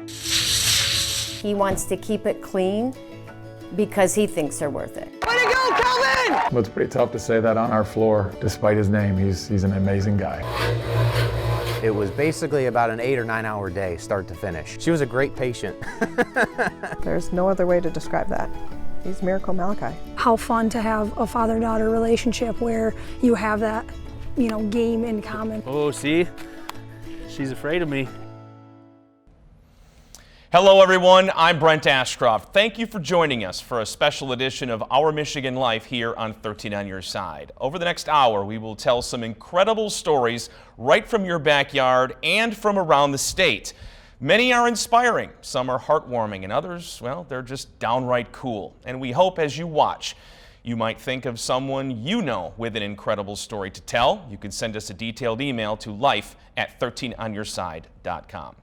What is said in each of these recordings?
He wants to keep it clean because he thinks they're worth it. Way to go, Calvin! Well, it's pretty tough to say that on our floor, despite his name. He's an amazing guy. It was basically about an 8 or 9 hour day, start to finish. She was a great patient. There's no other way to describe that. He's Miracle Malachi. How fun to have a father-daughter relationship where you have that, game in common. Oh, see? She's afraid of me. Hello everyone, I'm Brent Ashcroft. Thank you for joining us for a special edition of Our Michigan Life here on 13 on Your Side. Over the next hour, we will tell some incredible stories right from your backyard and from around the state. Many are inspiring, some are heartwarming, and others, well, they're just downright cool. And we hope as you watch, you might think of someone you know with an incredible story to tell. You can send us a detailed email to life@13onyourside.com.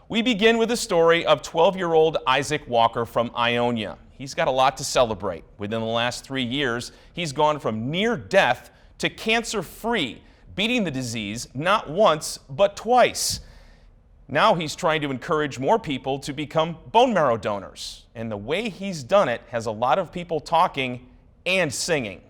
We begin with the story of 12-year-old Isaac Walker from Ionia. He's got a lot to celebrate. Within the last 3 years, he's gone from near death to cancer-free, beating the disease not once, but twice. Now he's trying to encourage more people to become bone marrow donors. And the way he's done it has a lot of people talking and singing.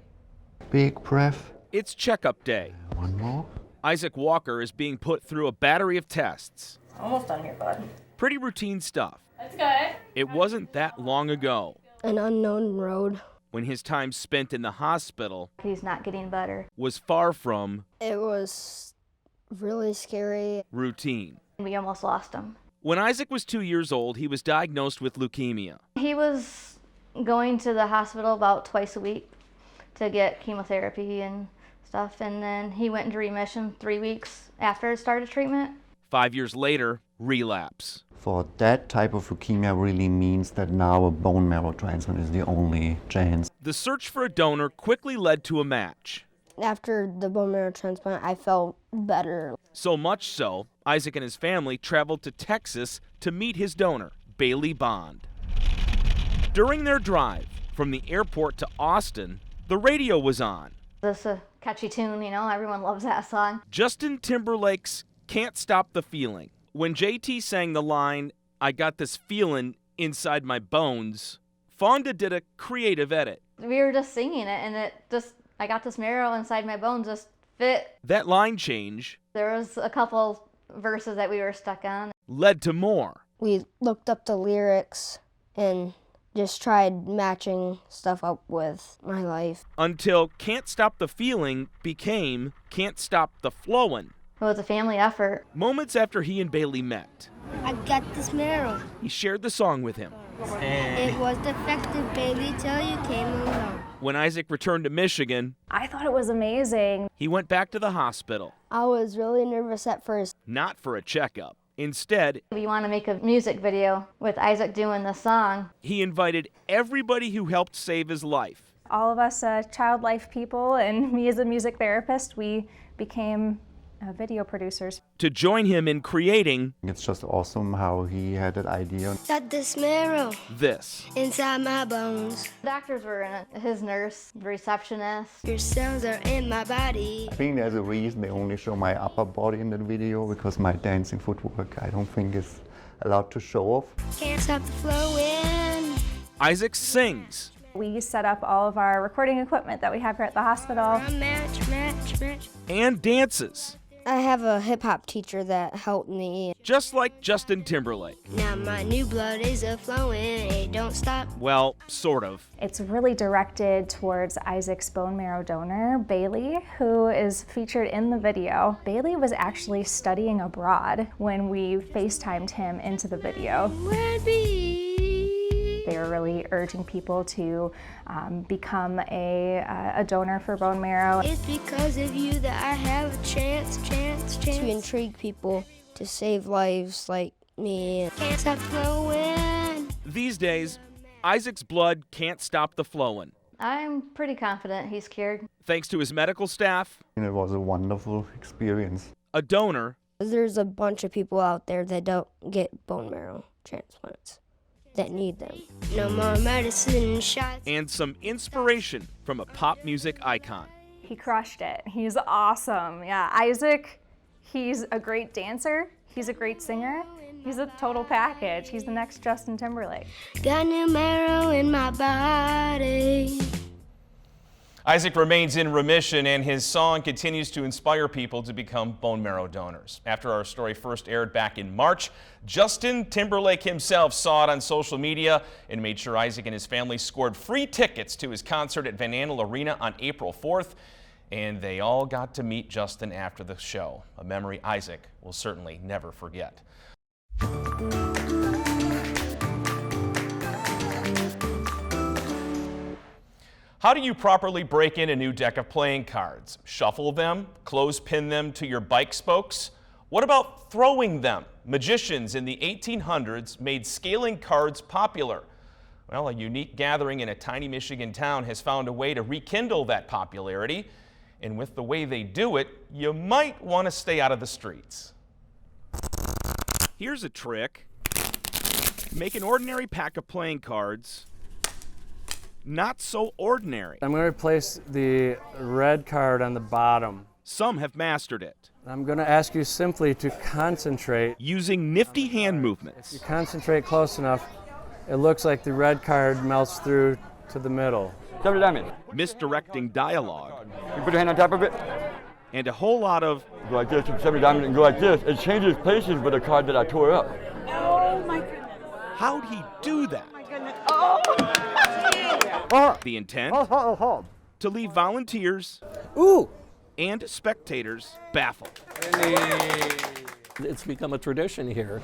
Big breath. It's checkup day. One more. Isaac Walker is being put through a battery of tests. Almost done here, bud. Pretty routine stuff. That's good. It wasn't that long ago an unknown road. when his time spent in the hospital He's not getting better. was far from It was really scary. routine. We almost lost him. When Isaac was 2 years old, he was diagnosed with leukemia. He was going to the hospital about twice a week to get chemotherapy and stuff, and then he went into remission 3 weeks after it started treatment. 5 years later, relapse. For that type of leukemia really means that now a bone marrow transplant is the only chance. The search for a donor quickly led to a match. After the bone marrow transplant, I felt better. So much so, Isaac and his family traveled to Texas to meet his donor, Bailey Bond. During their drive from the airport to Austin, the radio was on. This is a catchy tune, everyone loves that song. Justin Timberlake's Can't Stop the Feeling. When JT sang the line, "I got this feeling inside my bones," Fonda did a creative edit. We were just singing it, and I got this marrow inside my bones just fit. That line change There was a couple verses that we were stuck on. led to more. We looked up the lyrics and just tried matching stuff up with my life. Until Can't Stop the Feeling became Can't Stop the Flowin'. It was a family effort. Moments after he and Bailey met, I got this marrow. he shared the song with him. It was defective, baby, till you came along. When Isaac returned to Michigan, I thought it was amazing. he went back to the hospital, I was really nervous at first. not for a checkup. Instead, We want to make a music video with Isaac doing the song. he invited everybody who helped save his life. All of us child life people and me as a music therapist, we became video producers. To join him in creating It's just awesome how he had that idea. Got this marrow this. inside my bones. Doctors were in it, his nurse, the receptionist. Your cells are in my body. I think there's a reason they only show my upper body in that video, because my dancing footwork I don't think is allowed to show off. Can't stop the flowing. Isaac sings. We set up all of our recording equipment that we have here at the hospital. Match. And dances, I have a hip-hop teacher that helped me. just like Justin Timberlake. Now my new blood is a-flowing, it don't stop. Well, sort of. It's really directed towards Isaac's bone marrow donor, Bailey, who is featured in the video. Bailey was actually studying abroad when we FaceTimed him into the video. Where'd be? They were really urging people to become a donor for bone marrow. It's because of you that I have a chance. To intrigue people, to save lives like me. Can't stop flowing. These days, Isaac's blood can't stop the flowing. I'm pretty confident he's cured. Thanks to his medical staff, And it was a wonderful experience. a donor, There's a bunch of people out there that don't get bone marrow transplants, that need them. No more medicine shots. and some inspiration from a pop music icon. He crushed it. He's awesome. Yeah, Isaac, he's a great dancer. He's a great singer. He's a total package. He's the next Justin Timberlake. Got new marrow in my body. Isaac remains in remission, and his song continues to inspire people to become bone marrow donors. After our story first aired back in March, Justin Timberlake himself saw it on social media and made sure Isaac and his family scored free tickets to his concert at Van Andel Arena on April 4th. And they all got to meet Justin after the show, a memory Isaac will certainly never forget. How do you properly break in a new deck of playing cards? Shuffle them? Clothespin them to your bike spokes? What about throwing them? Magicians in the 1800s made scaling cards popular. Well, a unique gathering in a tiny Michigan town has found a way to rekindle that popularity. And with the way they do it, you might want to stay out of the streets. Here's a trick. Make an ordinary pack of playing cards not so ordinary. I'm going to place the red card on the bottom. Some have mastered it. I'm going to ask you simply to concentrate. Using nifty hand movements. If you concentrate close enough, it looks like the red card melts through to the middle. Misdirecting dialogue. You put your hand on top of it. And a whole lot of go like this, 70 diamond, and go like this. It changes places with the card that I tore up. Oh my goodness. How'd he do that? Oh my goodness. Oh! The intent? To leave volunteers and spectators baffled. It's become a tradition here.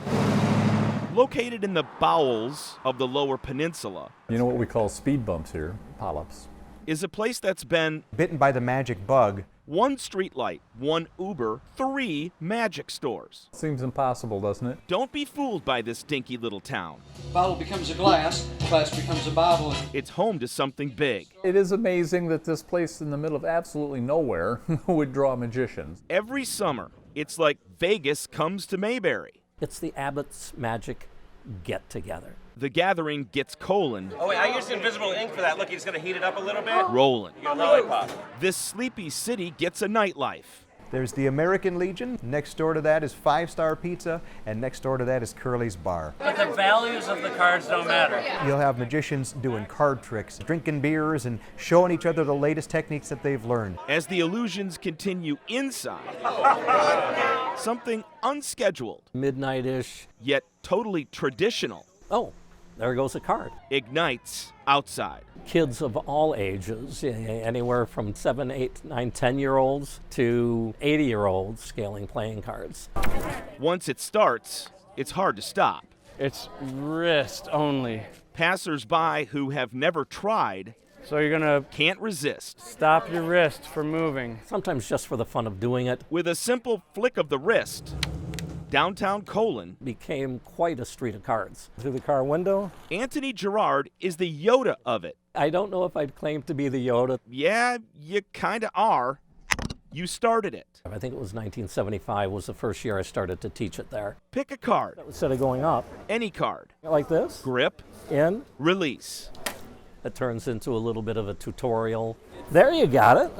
Located in the bowels of the Lower Peninsula. You know what we call speed bumps here? Polyps. Is a place that's been bitten by the magic bug. 1 streetlight, 1 Uber, 3 magic stores. Seems impossible, doesn't it? Don't be fooled by this dinky little town. Bottle becomes a glass, glass becomes a bottle. It's home to something big. It is amazing that this place in the middle of absolutely nowhere would draw magicians. Every summer, it's like Vegas comes to Mayberry. It's the Abbott's Magic Get-Together. The gathering gets colon. Oh wait, I used invisible ink for that. Look, he's gonna heat it up a little bit. Rolling. You get a lollipop. This sleepy city gets a nightlife. There's the American Legion. Next door to that is 5-Star Pizza, and next door to that is Curly's Bar. But the values of the cards don't matter. You'll have magicians doing card tricks, drinking beers, and showing each other the latest techniques that they've learned. As the illusions continue inside, something unscheduled, midnight-ish, yet totally traditional. Oh, there goes a card. Ignites outside. Kids of all ages, anywhere from 7, 8, 9, 10-year-olds to 80-year-olds scaling playing cards. Once it starts, it's hard to stop. It's wrist only. Passers-by who have never tried so you're gonna can't resist. Stop your wrist from moving. Sometimes just for the fun of doing it. With a simple flick of the wrist, downtown Colon became quite a street of cards. Through the car window. Anthony Gerard is the Yoda of it. I don't know if I'd claim to be the Yoda. Yeah, you kinda are. You started it. I think it was 1975 was the first year I started to teach it there. Pick a card. Instead of going up. Any card. Like this. Grip. In. Release. It turns into a little bit of a tutorial. There you got it.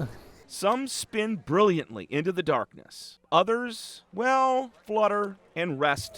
Some spin brilliantly into the darkness. Others, well, flutter and rest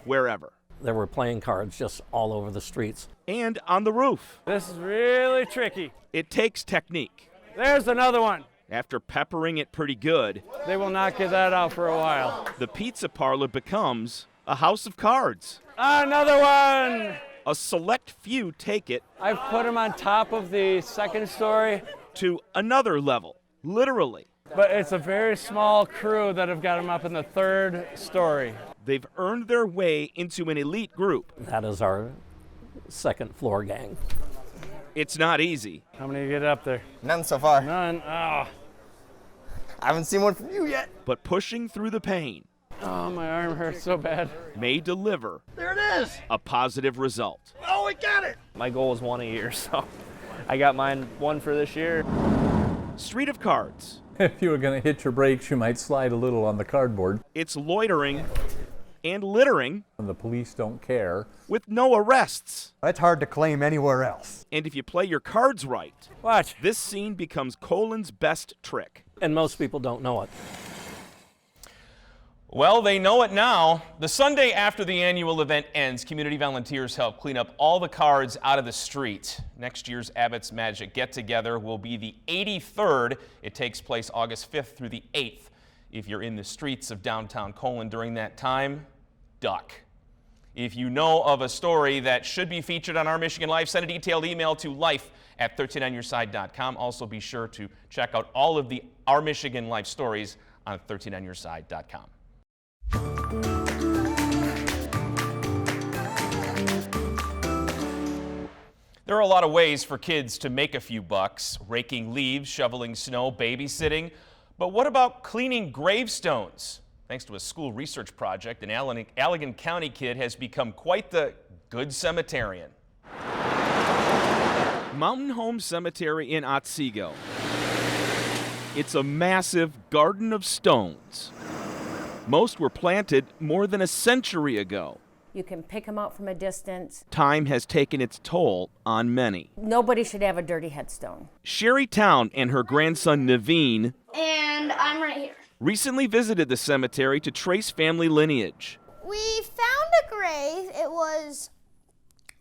wherever. There were playing cards just all over the streets. And on the roof. This is really tricky. It takes technique. There's another one. After peppering it pretty good, they will not get that out for a while. The pizza parlor becomes a house of cards. Another one! A select few take it. I've put them on top of the second story. To another level. Literally. But it's a very small crew that have got them up in the 3rd story. They've earned their way into an elite group. That is our 2nd floor gang. It's not easy. How many get up there? None so far. None. Oh. I haven't seen one from you yet. But pushing through the pain. Oh, my arm hurts so bad. May deliver. There it is. A positive result. Oh, we got it. My goal is 1 a year, so I got mine 1 for this year. Street of Cards. If you were going to hit your brakes, you might slide a little on the cardboard. It's loitering and littering. And the police don't care. With no arrests. That's hard to claim anywhere else. And if you play your cards right, watch. This scene becomes Colin's best trick. And most people don't know it. Well, they know it now. The Sunday after the annual event ends, community volunteers help clean up all the cards out of the street. Next year's Abbott's Magic Get-Together will be the 83rd. It takes place August 5th through the 8th. If you're in the streets of downtown Colon during that time, duck. If you know of a story that should be featured on Our Michigan Life, send a detailed email to life@13onyourside.com. Also be sure to check out all of the Our Michigan Life stories on 13onyourside.com. There are a lot of ways for kids to make a few bucks: raking leaves, shoveling snow, babysitting. But what about cleaning gravestones? Thanks to a school research project, an Allegan County kid has become quite the good cemeterian. Mountain Home Cemetery in Otsego. It's a massive garden of stones. Most were planted more than a century ago. You can pick them out from a distance. Time has taken its toll on many. Nobody should have a dirty headstone. Sherry Town and her grandson Naveen And I'm right here. recently visited the cemetery to trace family lineage. We found a grave. It was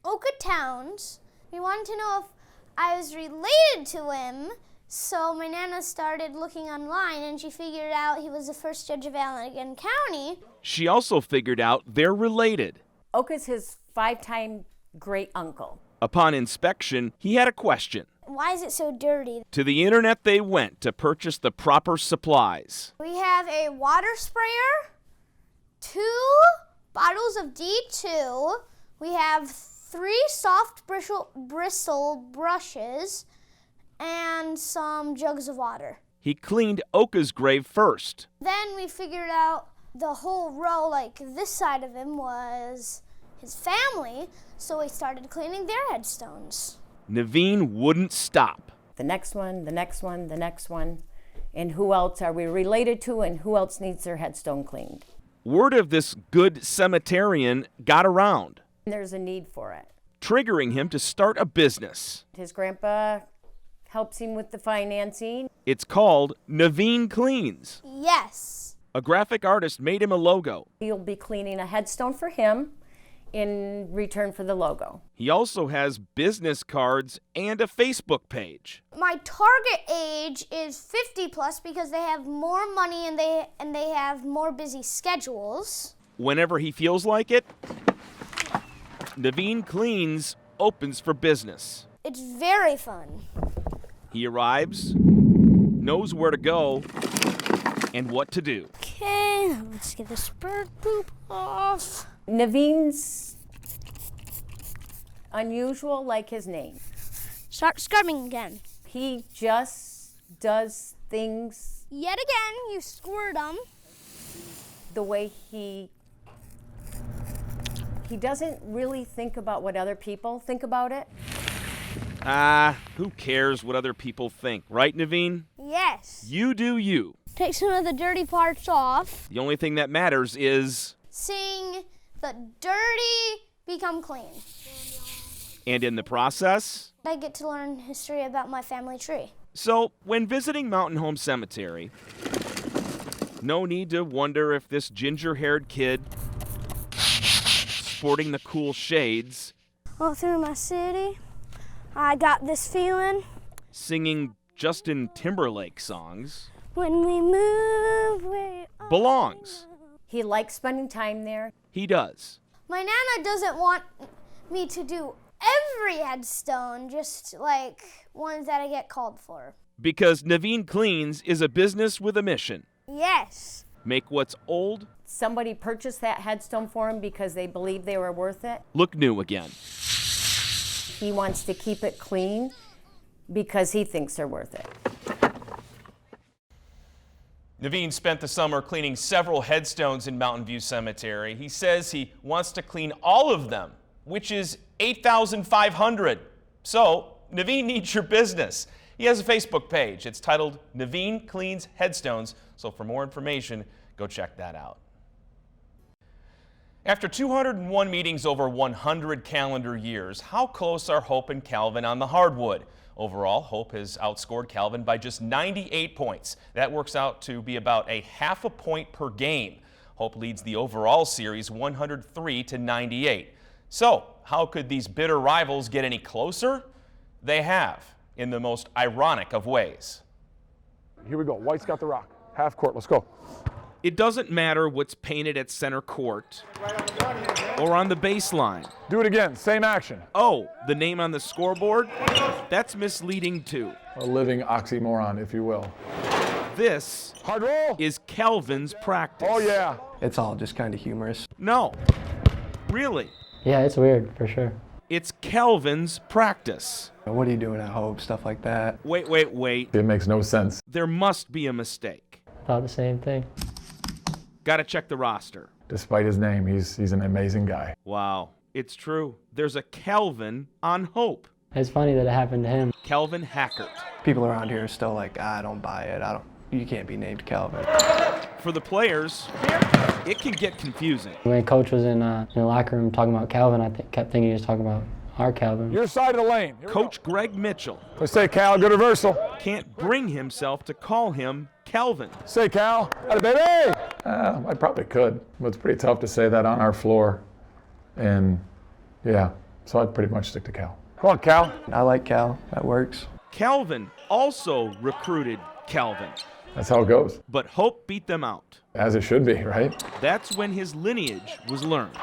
Oka Towns. We wanted to know if I was related to him. So my Nana started looking online and she figured out he was the first judge of Allegan County. She also figured out they're related. Oka's his 5-time great uncle. Upon inspection, he had a question. Why is it so dirty? To the internet they went to purchase the proper supplies. We have a water sprayer, 2 bottles of D2. We have 3 soft bristle brushes, and some jugs of water. He cleaned Oka's grave first. Then we figured out the whole row, like this side of him, was his family, so we started cleaning their headstones. Naveen wouldn't stop. The next one, the next one, the next one. And who else are we related to, and who else needs their headstone cleaned? Word of this good cemeterian got around, There's a need for it. triggering him to start a business. His grandpa helps him with the financing. It's called Naveen Cleans. Yes. A graphic artist made him a logo. You'll be cleaning a headstone for him in return for the logo. He also has business cards and a Facebook page. My target age is 50 plus because they have more money and they have more busy schedules. Whenever he feels like it, Naveen Cleans opens for business. It's very fun. He arrives, knows where to go, and what to do. Okay, let's get this bird poop off. Naveen's unusual, like his name. Start scrubbing again. He just does things Yet again, you squirt them. the way he doesn't really think about what other people think about it. Who cares what other people think, right, Naveen? Yes. You do you. Take some of the dirty parts off. The only thing that matters is, Seeing the dirty become clean. and in the process, I get to learn history about my family tree. so when visiting Mountain Home Cemetery, no need to wonder if this ginger-haired kid sporting the cool shades, All through my city, I got this feeling. Singing Justin Timberlake songs When we move way up. belongs. He likes spending time there. He does. My Nana doesn't want me to do every headstone, just like ones that I get called for. Because Naveen Cleans is a business with a mission. Yes. Make what's old Somebody purchased that headstone for him because they believed they were worth it. look new again. He wants to keep it clean because he thinks they're worth it. Naveen spent the summer cleaning several headstones in Mountain View Cemetery. He says he wants to clean all of them, which is 8,500. So, Naveen needs your business. He has a Facebook page. It's titled Naveen Cleans Headstones. So for more information, go check that out. After 201 meetings over 100 calendar years, how close are Hope and Calvin on the hardwood? Overall, Hope has outscored Calvin by just 98 points. That works out to be about a half a point per game. Hope leads the overall series 103-98. So, how could these bitter rivals get any closer? They have, in the most ironic of ways. Here we go. White's got the rock. Half court. Let's go. It doesn't matter what's painted at center court or on the baseline. Do it again. Same action. Oh, the name on the scoreboard? That's misleading too. A living oxymoron, if you will. This hard roll is Calvin's practice. Oh, yeah. It's all just kind of humorous. No, really. Yeah, it's weird for sure. It's Calvin's practice. What are you doing at Hope? Stuff like that. Wait. It makes no sense. There must be a mistake. Thought the same thing. Gotta check the roster. Despite his name, he's an amazing guy. Wow, it's true. There's a Calvin on Hope. It's funny that it happened to him. Calvin Hackert. People around here are still like, I don't buy it. You can't be named Calvin. For the players, it can get confusing. When Coach was in the locker room talking about Calvin, I kept thinking he was talking about our Calvin. Your side of the lane. Coach Greg Mitchell. Let's say Cal, good reversal. Can't bring himself to call him Calvin. Say Cal, atta baby. I probably could, but it's pretty tough to say that on our floor. And yeah, so I'd pretty much stick to Cal. Come on, Cal. I like Cal. That works. Calvin also recruited Calvin. That's how it goes. But Hope beat them out. As it should be, right? That's when his lineage was learned.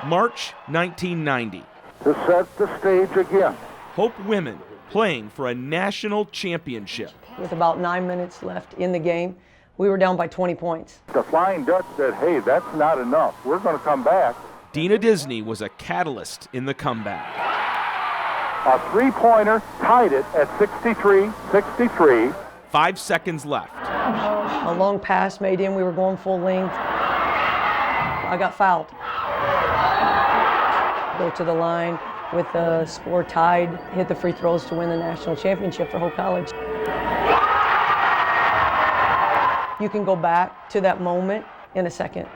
March 1990. To set the stage again. Hope women playing for a national championship. With about 9 minutes left in the game, we were down by 20 points. The Flying Dutch said, hey, that's not enough. We're going to come back. Dina Disney was a catalyst in the comeback. A three-pointer tied it at 63-63. 5 seconds left. A long pass made in. We were going full length. I got fouled. Go to the line with the score tied, hit the free throws to win the national championship for Hope College. You can go back to that moment in a second.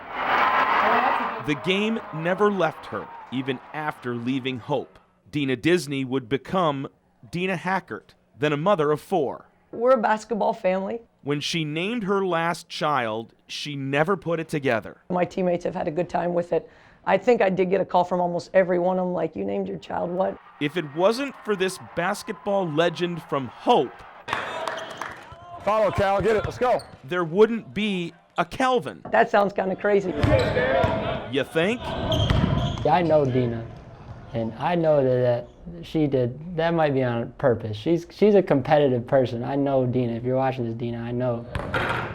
The game never left her, even after leaving Hope. Dina Disney would become Dina Hackert, then a mother of 4. We're a basketball family. When she named her last child, she never put it together. My teammates have had a good time with it. I think I did get a call from almost every one of them, like, you named your child what? If it wasn't for this basketball legend from Hope, follow Cal, get it, let's go. There wouldn't be a Calvin. That sounds kind of crazy. You think? Yeah, I know Dina, and I know that she did, that might be on purpose. She's a competitive person. I know Dina. If you're watching this, Dina, I know.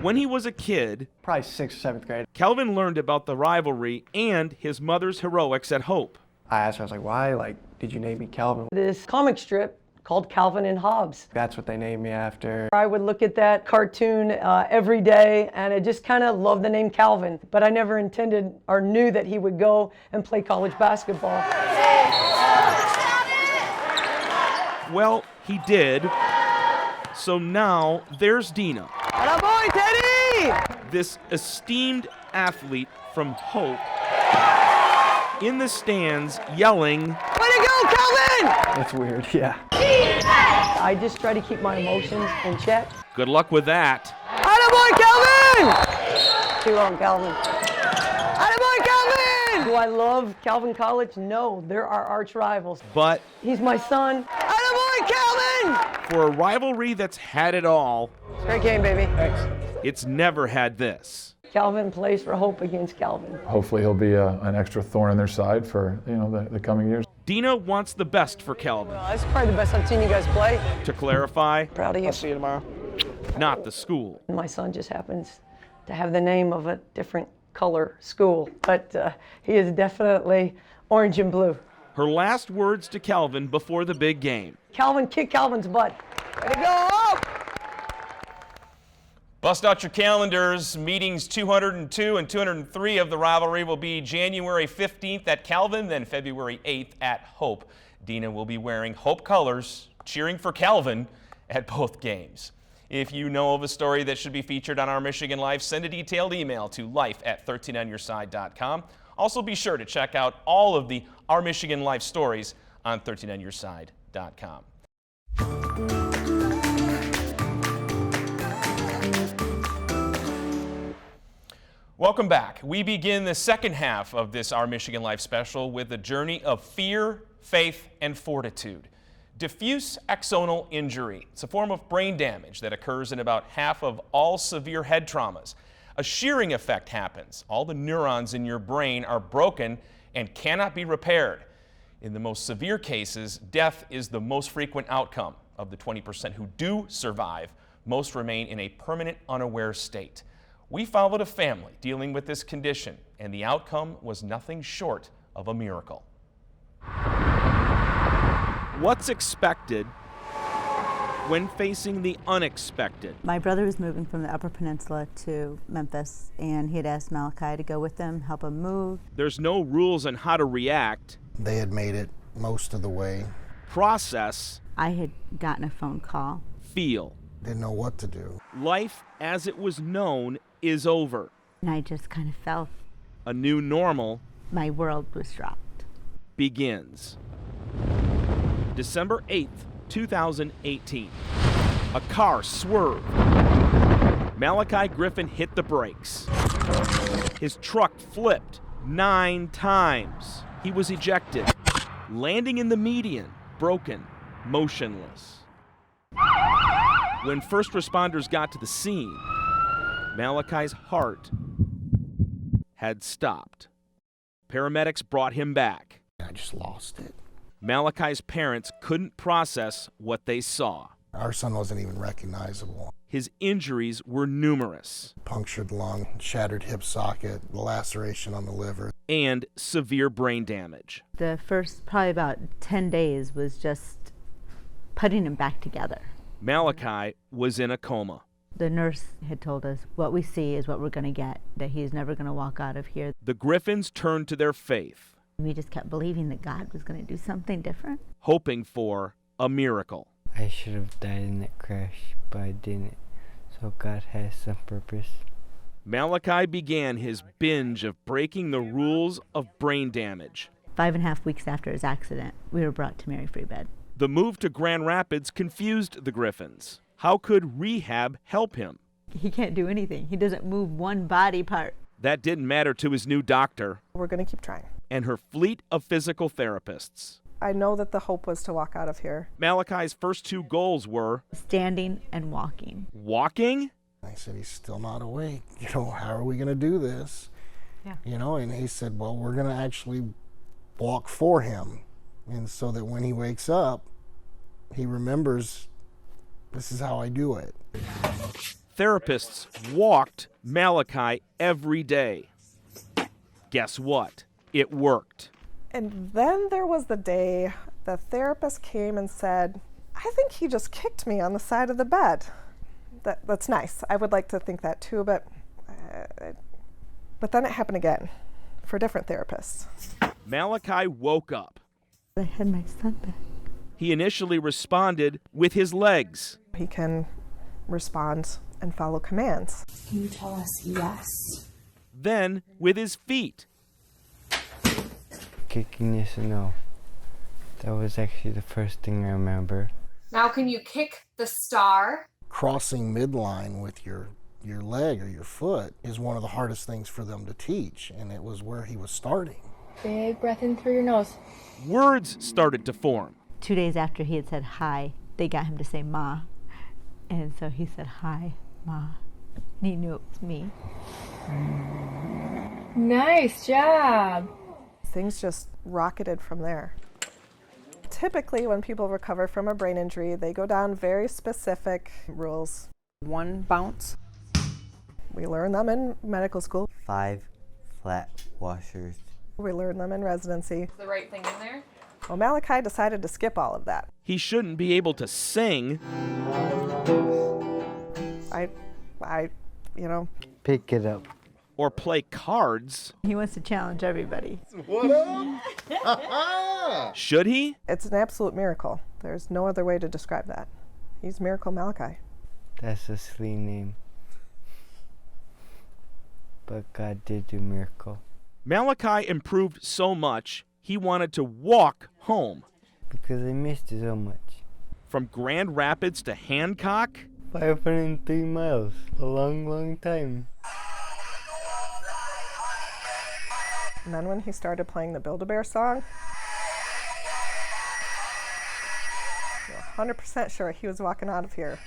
When he was a kid, probably 6th or 7th grade, Calvin learned about the rivalry and his mother's heroics at Hope. I asked her, I was like, why, did you name me Calvin? This comic strip called Calvin and Hobbes. That's what they named me after. I would look at that cartoon every day, and I just kind of loved the name Calvin, but I never intended or knew that he would go and play college basketball. Well, he did. So now there's Dina. Atta boy, Teddy! This esteemed athlete from Hope in the stands yelling, "Way to go, Calvin!" It's weird, yeah. I just try to keep my emotions in check. Good luck with that. Atta boy, Calvin! Too long, Calvin. Atta boy, Calvin! Do I love Calvin College? No, they're our arch rivals. But he's my son. Atta boy, Calvin! For a rivalry that's had it all, great game, baby. Thanks. It's never had this. Calvin plays for Hope against Calvin. Hopefully he'll be an extra thorn in their side for the coming years. Dina wants the best for Calvin. That's probably the best I've seen you guys play. To clarify, Proud of you. I'll see you tomorrow. Not the school. My son just happens to have the name of a different color school, but he is definitely orange and blue. Her last words to Calvin before the big game. Calvin, kick Calvin's butt. Way to go, Hope! Bust out your calendars. Meetings 202 and 203 of the rivalry will be January 15th at Calvin, then February 8th at Hope. Dina will be wearing Hope colors, cheering for Calvin at both games. If you know of a story that should be featured on Our Michigan Life, send a detailed email to life@13onYourSide.com. Also be sure to check out all of the Our Michigan Life stories on 13onYourSide.com. Welcome back. We begin the second half of this Our Michigan Life special with the journey of fear, faith, and fortitude. Diffuse axonal injury. It's a form of brain damage that occurs in about half of all severe head traumas. A shearing effect happens. All the neurons in your brain are broken and cannot be repaired. In the most severe cases, death is the most frequent outcome. Of the 20% who do survive, most remain in a permanent unaware state. We followed a family dealing with this condition, and the outcome was nothing short of a miracle. What's expected when facing the unexpected? My brother was moving from the Upper Peninsula to Memphis, and he had asked Malachi to go with him, help him move. There's no rules on how to react. They had made it most of the way. Process. I had gotten a phone call. Feel. Didn't know what to do. Life as it was known is over. And I just kind of felt a new normal. My world was dropped. Begins. December 8th, 2018. A car swerved. Malachi Griffin hit the brakes. His truck flipped 9 times. He was ejected, landing in the median, broken, motionless. When first responders got to the scene, Malachi's heart had stopped. Paramedics brought him back. I just lost it. Malachi's parents couldn't process what they saw. Our son wasn't even recognizable. His injuries were numerous. Punctured lung, shattered hip socket, laceration on the liver. And severe brain damage. The first probably about 10 days was just putting him back together. Malachi was in a coma. The nurse had told us what we see is what we're going to get, that he's never going to walk out of here. The Griffins turned to their faith. We just kept believing that God was going to do something different. Hoping for a miracle. I should have died in that crash, but I didn't. So God has some purpose. Malachi began his binge of breaking the rules of brain damage. 5.5 weeks after his accident, we were brought to Mary Free Bed. The move to Grand Rapids confused the Griffins. How could rehab help him? He can't do anything. He doesn't move one body part. That didn't matter to his new doctor. We're going to keep trying. And her fleet of physical therapists. I know that the hope was to walk out of here. Malachi's first 2 goals were standing and walking. Walking? I said, he's still not awake. How are we going to do this? Yeah. And he said, well, we're going to actually walk for him. And so that when he wakes up, he remembers, this is how I do it. Therapists walked Malachi every day. Guess what? It worked. And then there was the day the therapist came and said, I think he just kicked me on the side of the bed. That's nice. I would like to think that too, but then it happened again for different therapists. Malachi woke up. I had my son back. He initially responded with his legs. He can respond and follow commands. Can you tell us yes? Then with his feet. Kicking yes and no. That was actually the first thing I remember. Now can you kick the star? Crossing midline with your leg or your foot is one of the hardest things for them to teach, and it was where he was starting. Big breath in through your nose. Words started to form. 2 days after he had said hi, they got him to say Ma. And so he said, hi, Ma. And he knew it was me. Nice job. Things just rocketed from there. Typically, when people recover from a brain injury, they go down very specific rules. 1 bounce. We learn them in medical school. 5 flat washers. We learn them in residency. Is the right thing in there? Well, Malachi decided to skip all of that. He shouldn't be able to sing. Pick it up. Or play cards. He wants to challenge everybody. What up? Should he? It's an absolute miracle. There's no other way to describe that. He's Miracle Malachi. That's a silly name. But God did do miracle. Malachi improved so much, he wanted to walk home. Because I missed it so much. From Grand Rapids to Hancock? 503 miles. A long, long time. And then when he started playing the Build-A-Bear song, you're 100% sure he was walking out of here.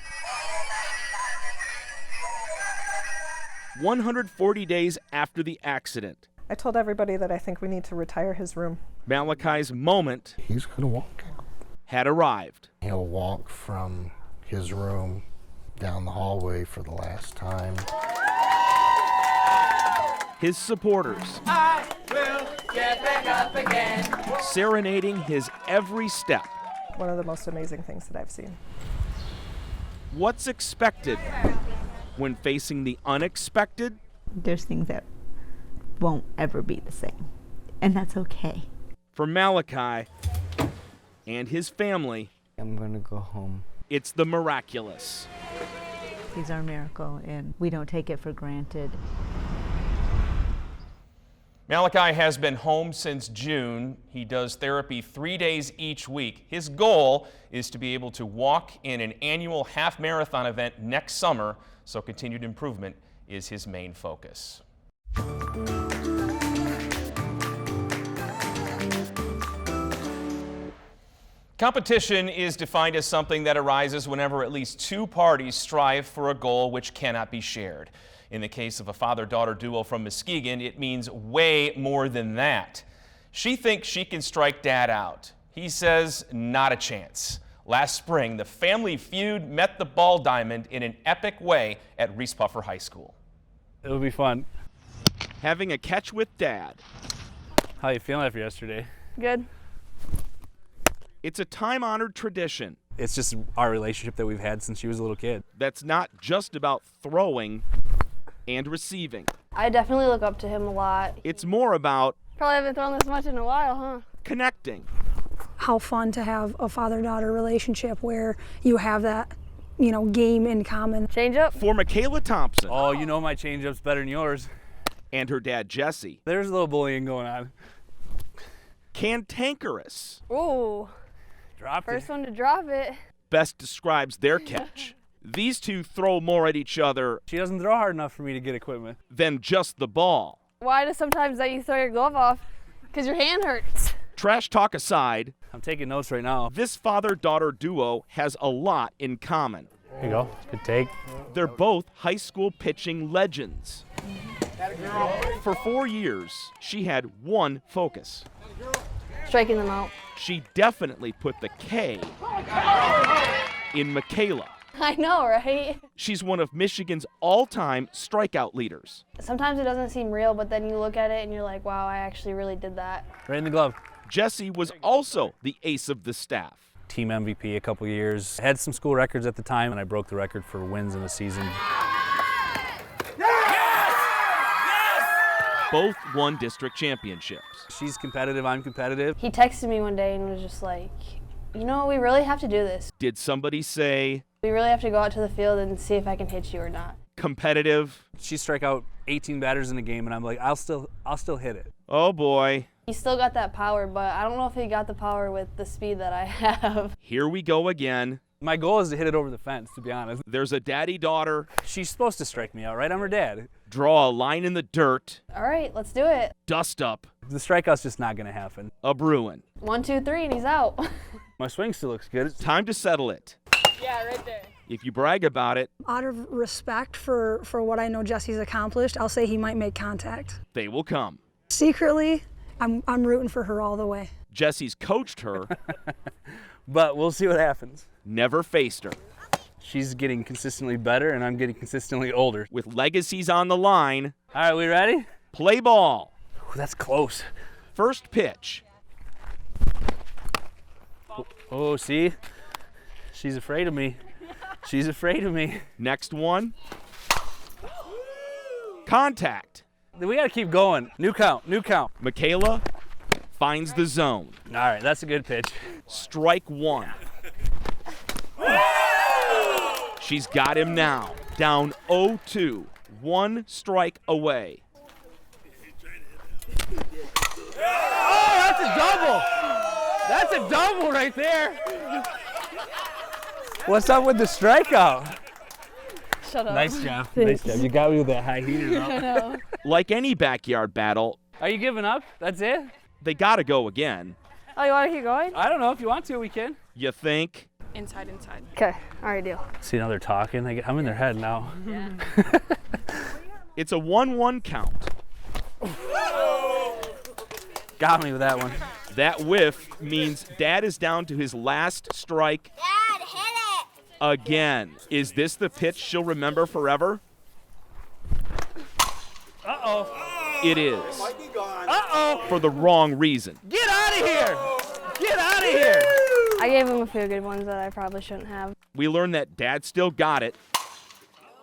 140 days after the accident, I told everybody that I think we need to retire his room. Malachi's moment He's going to walk out. had arrived. He'll walk from his room down the hallway for the last time. His supporters I will get back up again. serenading his every step. One of the most amazing things that I've seen. What's expected when facing the unexpected? There's things that won't ever be the same, and that's okay. For Malachi and his family, I'm gonna go home. it's the miraculous. He's our miracle, and we don't take it for granted. Malachi has been home since June. He does therapy 3 days each week. His goal is to be able to walk in an annual half marathon event next summer, so continued improvement is his main focus. Competition is defined as something that arises whenever at least two parties strive for a goal which cannot be shared. In the case of a father-daughter duo from Muskegon, it means way more than that. She thinks she can strike Dad out. He says not a chance. Last spring, the family feud met the ball diamond in an epic way at Reese Puffer High School. It'll be fun. Having a catch with Dad. How you feeling after yesterday? Good. It's a time-honored tradition. It's just our relationship that we've had since she was a little kid. That's not just about throwing and receiving. I definitely look up to him a lot. It's more about Probably haven't thrown this much in a while, huh? connecting. How fun to have a father-daughter relationship where you have that, game in common. Change up. For Michaela Thompson. Oh, you know my changeup's better than yours. And her dad, Jesse. There's a little bullying going on. Cantankerous. Ooh. Dropped First one to drop it. Best describes their catch. These two throw more at each other. She doesn't throw hard enough for me to get equipment. Than just the ball. Why does sometimes that you throw your glove off? Because your hand hurts. Trash talk aside, I'm taking notes right now. this father-daughter duo has a lot in common. There you go. Good take. They're both high school pitching legends. For 4 years, she had one focus. Striking them out. She definitely put the K in Michaela. I know, right? She's one of Michigan's all-time strikeout leaders. Sometimes it doesn't seem real, but then you look at it and you're like, wow, I actually really did that. Right in the glove. Jesse was also the ace of the staff. Team MVP a couple years. Had some school records at the time, and I broke the record for wins in a season. Both won district championships. She's competitive, I'm competitive. He texted me one day and was just like, we really have to do this. Did somebody say We really have to go out to the field and see if I can hit you or not. competitive? She struck out 18 batters in a game, and I'm like, I'll still hit it. Oh boy. He still got that power, but I don't know if he got the power with the speed that I have. Here we go again. My goal is to hit it over the fence, to be honest. There's a daddy-daughter. She's supposed to strike me out, right? I'm her dad. Draw a line in the dirt. All right, let's do it. Dust up. The strikeout's just not going to happen. A Bruin. 1, 2, 3, and he's out. My swing still looks good. Time to settle it. Yeah, right there. If you brag about it, Out of respect for what I know Jesse's accomplished, I'll say he might make contact. they will come. Secretly, I'm rooting for her all the way. Jesse's coached her, But we'll see what happens. never faced her. She's getting consistently better, and I'm getting consistently older. With legacies on the line, All right, we ready? play ball. Ooh, that's close. First pitch. Oh, see? She's afraid of me. She's afraid of me. Next one. Contact. We got to keep going. New count, new count. Michaela finds the zone. All right, that's a good pitch. Strike one. She's got him now. Down 0-2. One strike away. Oh, that's a double. That's a double right there. What's up with the strikeout? Shut up. Nice job. Nice job. You got me with that high heater. I know. Like any backyard battle, Are you giving up? That's it? They gotta go again. Oh, you want to keep going? I don't know. If you want to, we can. You think? Inside. Okay, all right, deal. See, now they're talking. I'm in their head now. Yeah. It's a 1-1 count. Got me with that one. That whiff means Dad is down to his last strike. Dad, hit it! Again. Is this the pitch she'll remember forever? Uh-oh. It is. Uh-oh. For the wrong reason. Get out of here! Get out of here! I gave him a few good ones that I probably shouldn't have. We learned that Dad still got it.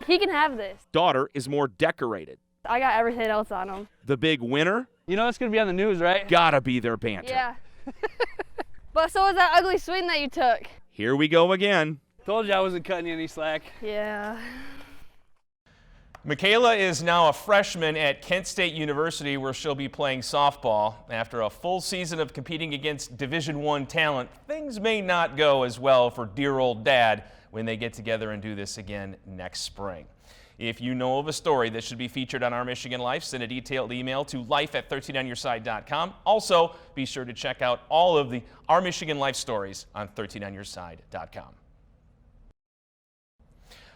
He can have this. Daughter is more decorated. I got everything else on him. The big winner? You know it's going to be on the news, right? Gotta be their banter. Yeah. But so was that ugly swing that you took. Here we go again. Told you I wasn't cutting you any slack. Yeah. Michaela is now a freshman at Kent State University, where she'll be playing softball. After a full season of competing against Division I talent, things may not go as well for dear old Dad when they get together and do this again next spring. If you know of a story that should be featured on Our Michigan Life, send a detailed email to life@13onyourside.com. Also, be sure to check out all of the Our Michigan Life stories on 13onyourside.com.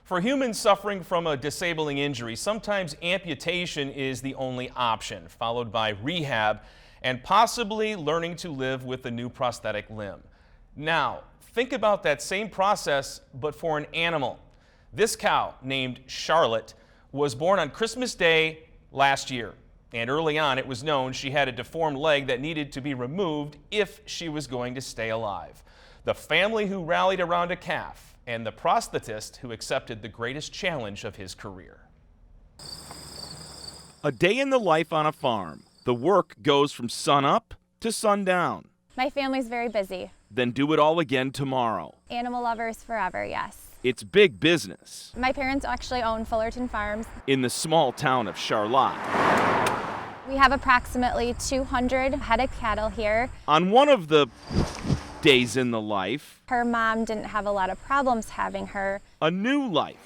For humans suffering from a disabling injury, sometimes amputation is the only option, followed by rehab and possibly learning to live with a new prosthetic limb. Now, think about that same process, but for an animal. This cow, named Charlotte, was born on Christmas Day last year, and early on it was known she had a deformed leg that needed to be removed if she was going to stay alive. The family who rallied around a calf, and the prosthetist who accepted the greatest challenge of his career. A day in the life on a farm. The work goes from sunup to sundown. My family's very busy. Then do it all again tomorrow. Animal lovers forever, yes. It's big business. My parents actually own Fullerton Farms. In the small town of Charlotte. We have approximately 200 head of cattle here. On one of the days in the life, her mom didn't have a lot of problems having her. A new life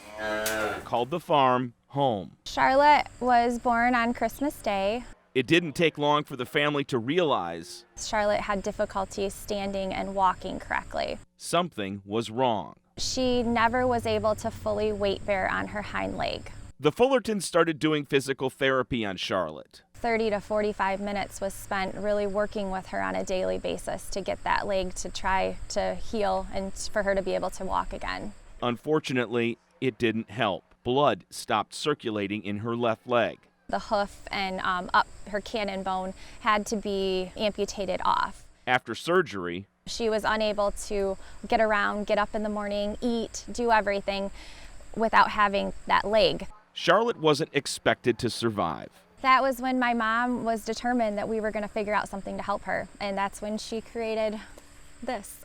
called the farm home. Charlotte was born on Christmas Day. It didn't take long for the family to realize Charlotte had difficulty standing and walking correctly. Something was wrong. She never was able to fully weight bear on her hind leg. The Fullertons started doing physical therapy on Charlotte. 30 to 45 minutes was spent really working with her on a daily basis to get that leg to try to heal and for her to be able to walk again. Unfortunately, it didn't help. Blood stopped circulating in her left leg. The hoof and up her cannon bone had to be amputated off. After surgery, she was unable to get around, get up in the morning, eat, do everything without having that leg. Charlotte wasn't expected to survive. That was when my mom was determined that we were going to figure out something to help her, and that's when she created this.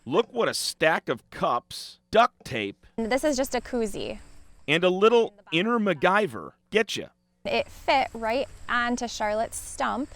Look what a stack of cups, duct tape, this is just a koozie. And a little inner MacGyver get you. It fit right onto Charlotte's stump,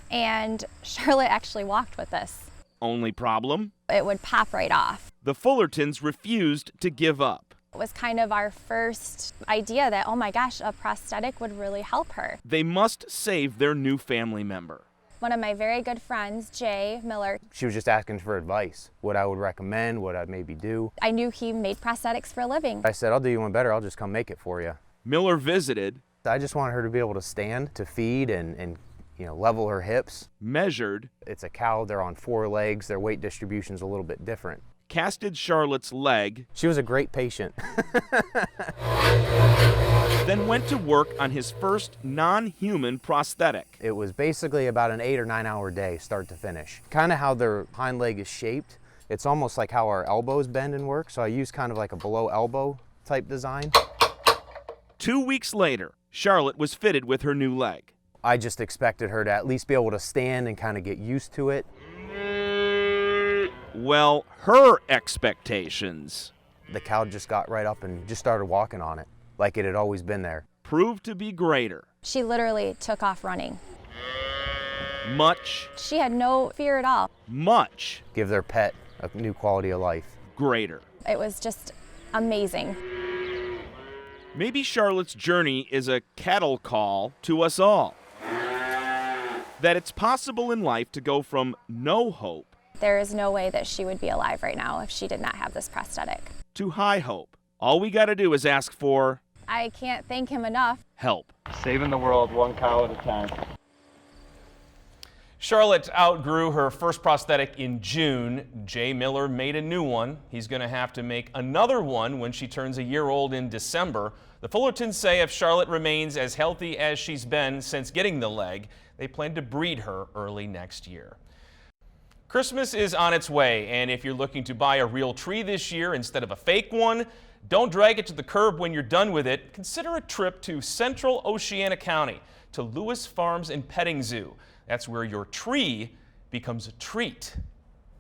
and Charlotte actually walked with this. Only problem? It would pop right off. The Fullertons refused to give up. It was kind of our first idea that, oh my gosh, a prosthetic would really help her. They must save their new family member. One of my very good friends, Jay Miller. She was just asking for advice, what I would recommend, what I'd maybe do. I knew he made prosthetics for a living. I said, I'll do you one better, I'll just come make it for you. Miller visited. I just wanted her to be able to stand, to feed, and level her hips. Measured. It's a cow, they're on 4 legs, their weight distribution's a little bit different. Casted Charlotte's leg. She was a great patient. Then went to work on his first non-human prosthetic. It was basically about an 8 or 9 hour day, start to finish. Kind of how their hind leg is shaped. It's almost like how our elbows bend and work, so I use kind of like a below elbow type design. 2 weeks later, Charlotte was fitted with her new leg. I just expected her to at least be able to stand and kind of get used to it. Well, her expectations. The cow just got right up and just started walking on it, like it had always been there. Proved to be greater. She literally took off running. Much. She had no fear at all. Much. Give their pet a new quality of life. Greater. It was just amazing. Maybe Charlotte's journey is a cattle call to us all. that it's possible in life to go from no hope There is no way that she would be alive right now if she did not have this prosthetic. to high hope. All we got to do is ask for I can't thank him enough. help. Saving the world one cow at a time. Charlotte outgrew her first prosthetic in June. Jay Miller made a new one. He's going to have to make another one when she turns a year old in December. The Fullertons say if Charlotte remains as healthy as she's been since getting the leg, they plan to breed her early next year. Christmas is on its way, and if you're looking to buy a real tree this year instead of a fake one, don't drag it to the curb when you're done with it. Consider a trip to Central Oceana County to Lois Farms and Petting Zoo. That's where your tree becomes a treat.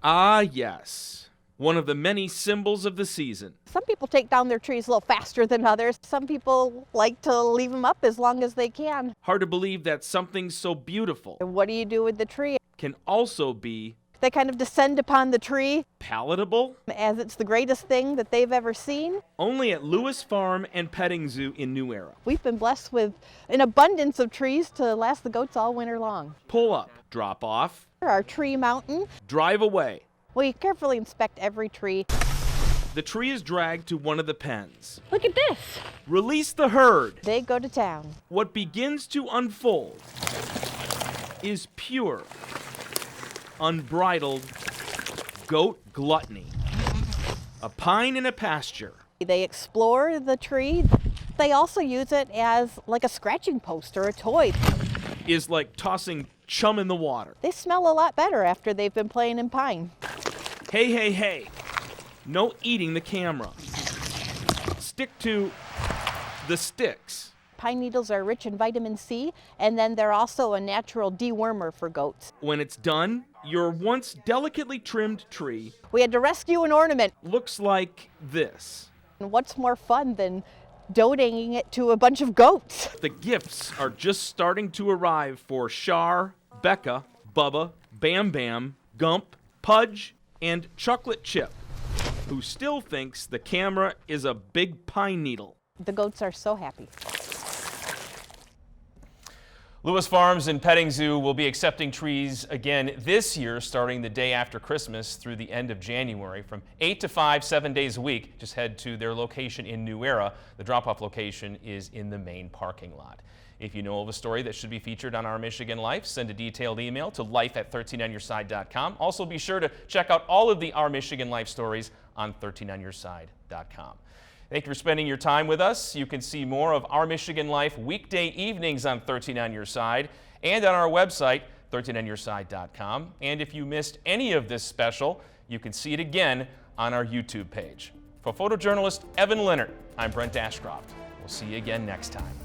Ah, yes. One of the many symbols of the season. Some people take down their trees a little faster than others. Some people like to leave them up as long as they can. Hard to believe that something so beautiful And what do you do with the tree? can also be They kind of descend upon the tree palatable. as it's the greatest thing that they've ever seen. Only at Lois Farm and Petting Zoo in New Era. We've been blessed with an abundance of trees to last the goats all winter long. Pull up, drop off, Our tree mountain, drive away. we carefully inspect every tree. The tree is dragged to one of the pens. Look at this. Release the herd. They go to town. What begins to unfold is pure, unbridled goat gluttony. A pine in a pasture. They explore the tree. They also use it as like a scratching post or a toy. Is like tossing chum in the water. They smell a lot better after they've been playing in pine. Hey, hey, hey. No eating the camera. Stick to the sticks. Pine needles are rich in vitamin C, and then they're also a natural dewormer for goats. When it's done, your once delicately trimmed tree We had to rescue an ornament. looks like this. And what's more fun than donating it to a bunch of goats? The gifts are just starting to arrive for Shar, Becca, Bubba, Bam Bam, Gump, Pudge, and Chocolate Chip, who still thinks the camera is a big pine needle. The goats are so happy. Lois Farms and Petting Zoo will be accepting trees again this year, starting the day after Christmas through the end of January, from 8 to 5, 7 days a week. Just head to their location in New Era. The drop-off location is in the main parking lot. If you know of a story that should be featured on Our Michigan Life, send a detailed email to life@13onyourside.com. Also, be sure to check out all of the Our Michigan Life stories on 13onyourside.com. Thank you for spending your time with us. You can see more of Our Michigan Life weekday evenings on 13 on Your Side and on our website, 13onyourside.com. And if you missed any of this special, you can see it again on our YouTube page. For photojournalist Evan Leonard, I'm Brent Ashcroft. We'll see you again next time.